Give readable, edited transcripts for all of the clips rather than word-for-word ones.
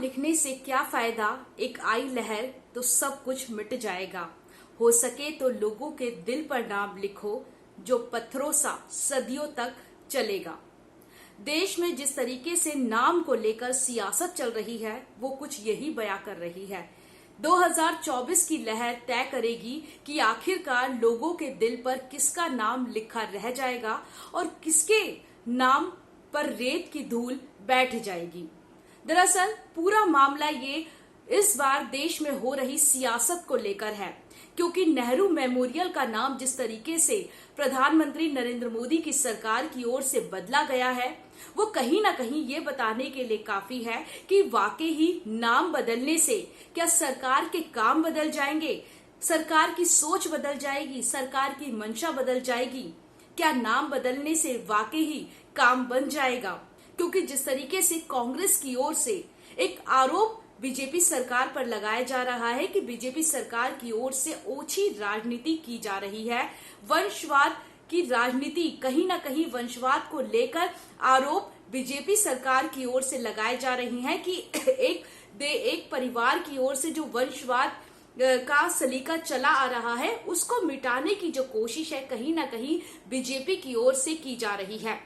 लिखने से क्या फायदा, एक आई लहर तो सब कुछ मिट जाएगा। हो सके तो लोगों के दिल पर नाम लिखो, जो पत्थरों सा सदियों तक चलेगा। देश में जिस तरीके से नाम को लेकर सियासत चल रही है वो कुछ यही बयां कर रही है। 2024 की लहर तय करेगी कि आखिरकार लोगों के दिल पर किसका नाम लिखा रह जाएगा और किसके नाम पर रेत की धूल बैठ जाएगी। दरअसल पूरा मामला ये इस बार देश में हो रही सियासत को लेकर है, क्योंकि नेहरू मेमोरियल का नाम जिस तरीके से प्रधानमंत्री नरेंद्र मोदी की सरकार की ओर से बदला गया है वो कहीं ना कहीं ये बताने के लिए काफी है कि वाकई ही नाम बदलने से क्या सरकार के काम बदल जाएंगे, सरकार की सोच बदल जाएगी, सरकार की मंशा बदल जाएगी। क्या नाम बदलने से वाकई ही काम बन जाएगा? क्योंकि जिस तरीके से कांग्रेस की ओर से एक आरोप बीजेपी सरकार पर लगाया जा रहा है कि बीजेपी सरकार की ओर से ओछी राजनीति की जा रही है, वंशवाद की राजनीति, कहीं ना कहीं वंशवाद को लेकर आरोप बीजेपी सरकार की ओर से लगाए जा रही हैं कि एक परिवार की ओर से जो वंशवाद का सलीका चला आ रहा है उसको मिटाने की जो कोशिश है कहीं ना कहीं बीजेपी की ओर से की जा रही है।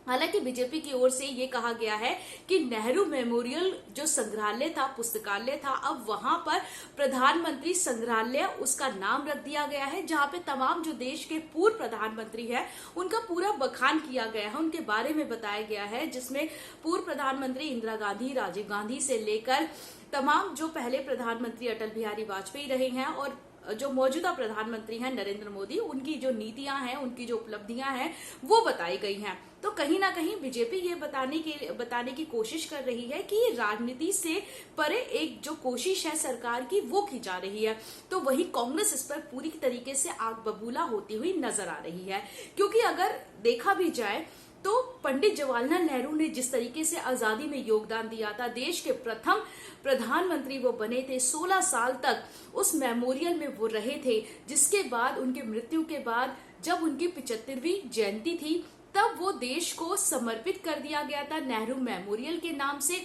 हालांकि बीजेपी की ओर से ये कहा गया है कि नेहरू मेमोरियल जो संग्रहालय था, पुस्तकालय था, अब वहां पर प्रधानमंत्री संग्रहालय उसका नाम रख दिया गया है, जहां पे तमाम जो देश के पूर्व प्रधानमंत्री हैं उनका पूरा बखान किया गया है, उनके बारे में बताया गया है, जिसमें पूर्व प्रधानमंत्री इंदिरा गांधी, राजीव गांधी से लेकर तमाम जो पहले प्रधानमंत्री अटल बिहारी वाजपेयी रहे हैं और जो मौजूदा प्रधानमंत्री हैं नरेंद्र मोदी, उनकी जो नीतियां हैं, उनकी जो उपलब्धियां हैं वो बताई गई हैं। तो कहीं ना कहीं बीजेपी ये बताने की कोशिश कर रही है कि ये राजनीति से परे एक जो कोशिश है सरकार की वो की जा रही है। तो वही कांग्रेस इस पर पूरी तरीके से आग बबूला होती हुई नजर आ रही है, क्योंकि अगर देखा भी जाए तो पंडित जवाहरलाल नेहरू ने जिस तरीके से आजादी में योगदान दिया था, देश के प्रथम प्रधानमंत्री वो बने थे, 16 साल तक उस मेमोरियल में वो रहे थे, जिसके बाद उनकी मृत्यु के बाद जब उनकी 75वीं जयंती थी तब वो देश को समर्पित कर दिया गया था नेहरू मेमोरियल के नाम से,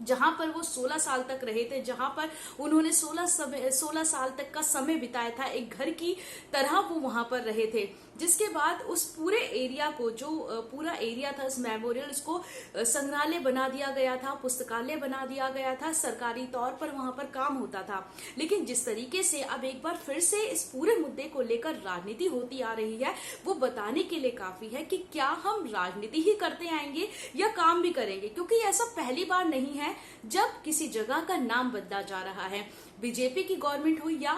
जहां पर वो 16 साल तक रहे थे, जहां पर उन्होंने 16 साल तक का समय बिताया था, एक घर की तरह वो वहां पर रहे थे। जिसके बाद उस पूरे एरिया को, जो पूरा एरिया था उस मेमोरियल, उसको संग्रहालय बना दिया गया था, पुस्तकालय बना दिया गया था, सरकारी तौर पर वहां पर काम होता था। लेकिन जिस तरीके से अब एक बार फिर से इस पूरे मुद्दे को लेकर राजनीति होती आ रही है वो बताने के लिए काफी है कि क्या हम राजनीति ही करते आएंगे या काम भी करेंगे, क्योंकि ऐसा पहली बार नहीं है जब किसी जगह का नाम बदला जा रहा है। बीजेपी की गवर्नमेंट हो या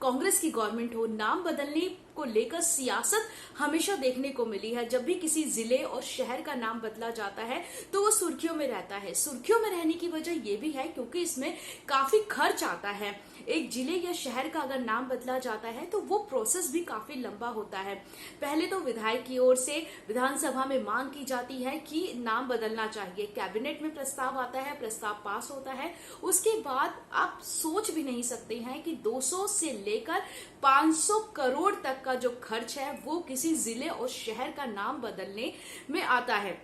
कांग्रेस की गवर्नमेंट हो, नाम बदलने को लेकर सियासत हमेशा देखने को मिली है। जब भी किसी जिले और शहर का नाम बदला जाता है तो वो सुर्खियों में रहता है। सुर्खियों में रहने की वजह ये भी है क्योंकि इसमें काफी खर्च आता है। एक जिले या शहर का अगर नाम बदला जाता है तो वो प्रोसेस भी काफी लंबा होता है। पहले तो विधायक की ओर से विधानसभा में मांग की जाती है कि नाम बदलना चाहिए, कैबिनेट में प्रस्ताव आता है, प्रस्ताव पास होता है, उसके बाद आप सोच भी नहीं सकते हैं कि 200 से लेकर 500 करोड़ तक का जो खर्च है वो किसी जिले और शहर का नाम बदलने में आता है।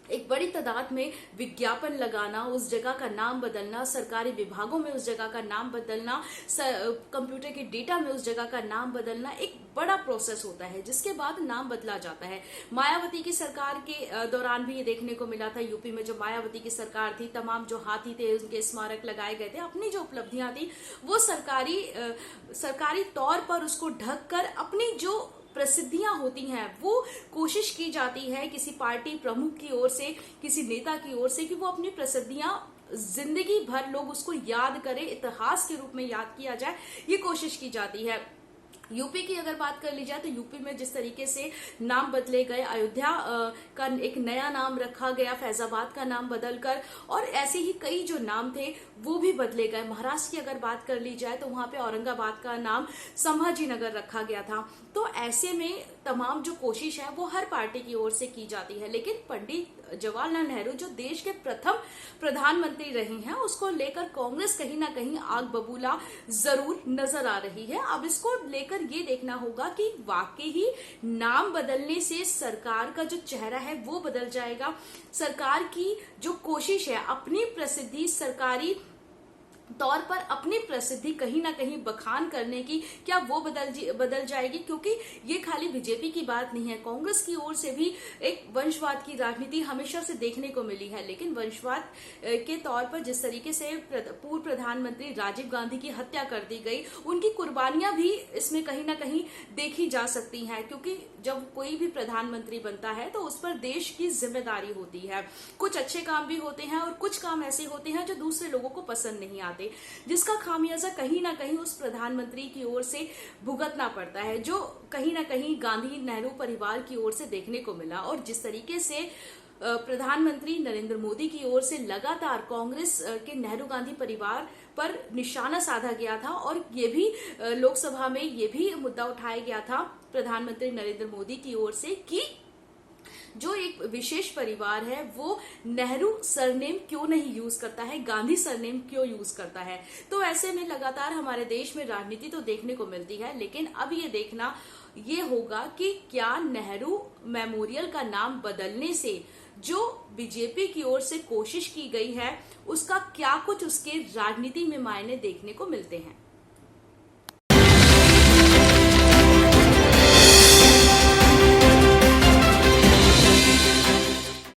एक बड़ी तादाद में विज्ञापन लगाना, उस जगह का नाम बदलना, सरकारी विभागों में उस जगह का नाम बदलना, कंप्यूटर के डेटा में उस जगह का नाम बदलना एक बड़ा प्रोसेस होता है, जिसके बाद नाम बदला जाता है। मायावती की सरकार के दौरान भी ये देखने को मिला था। यूपी में जो मायावती की सरकार थी, तमाम जो हाथी थे उनके स्मारक लगाए गए थे, अपनी जो उपलब्धियां थी वो सरकारी तौर पर उसको ढक कर अपनी जो प्रसिद्धियां होती हैं वो कोशिश की जाती है किसी पार्टी प्रमुख की ओर से, किसी नेता की ओर से, कि वो अपनी प्रसिद्धियां जिंदगी भर लोग उसको याद करें, इतिहास के रूप में याद किया जाए, ये कोशिश की जाती है। यूपी की अगर बात कर ली जाए तो यूपी में जिस तरीके से नाम बदले गए, अयोध्या का एक नया नाम रखा गया, फैजाबाद का नाम बदलकर, और ऐसे ही कई जो नाम थे वो भी बदले गए। महाराष्ट्र की अगर बात कर ली जाए तो वहां पे औरंगाबाद का नाम संभाजी नगर रखा गया था। तो ऐसे में तमाम जो कोशिश है वो हर पार्टी की ओर से की जाती है, लेकिन पंडित जवाहरलाल नेहरू जो देश के प्रथम प्रधानमंत्री रहे हैं उसको लेकर कांग्रेस कहीं ना कहीं आग बबूला जरूर नजर आ रही है। अब इसको लेकर मिलकर ये देखना होगा कि वाकई ही नाम बदलने से सरकार का जो चेहरा है वो बदल जाएगा। सरकार की जो कोशिश है अपनी प्रसिद्धि, सरकारी तौर पर अपनी प्रसिद्धि कहीं ना कहीं बखान करने की, क्या वो बदल जाएगी? क्योंकि ये खाली बीजेपी की बात नहीं है, कांग्रेस की ओर से भी एक वंशवाद की राजनीति हमेशा से देखने को मिली है। लेकिन वंशवाद के तौर पर जिस तरीके से पूर्व प्रधानमंत्री राजीव गांधी की हत्या कर दी गई, उनकी कुर्बानियां भी इसमें कहीं ना कहीं देखी जा सकती हैं। क्योंकि जब कोई भी प्रधानमंत्री बनता है तो उस पर देश की जिम्मेदारी होती है। कुछ अच्छे काम भी होते हैं और कुछ काम ऐसे होते हैं जो दूसरे लोगों को पसंद नहीं आते, जिसका खामियाजा कहीं ना कहीं उस प्रधानमंत्री की ओर से भुगतना पड़ता है, जो कहीं ना कहीं गांधी नेहरू परिवार की ओर से देखने को मिला। और जिस तरीके से प्रधानमंत्री नरेंद्र मोदी की ओर से लगातार कांग्रेस के नेहरू गांधी परिवार पर निशाना साधा गया था, और ये भी लोकसभा में ये भी मुद्दा उठाया गया था प्रधानमंत्री नरेंद्र मोदी की ओर से कि जो एक विशेष परिवार है वो नेहरू सरनेम क्यों नहीं यूज करता है, गांधी सरनेम क्यों यूज करता है। तो ऐसे में लगातार हमारे देश में राजनीति तो देखने को मिलती है, लेकिन अब ये देखना ये होगा कि क्या नेहरू मेमोरियल का नाम बदलने से जो बीजेपी की ओर से कोशिश की गई है उसका क्या कुछ उसके राजनीति में मायने देखने को मिलते हैं।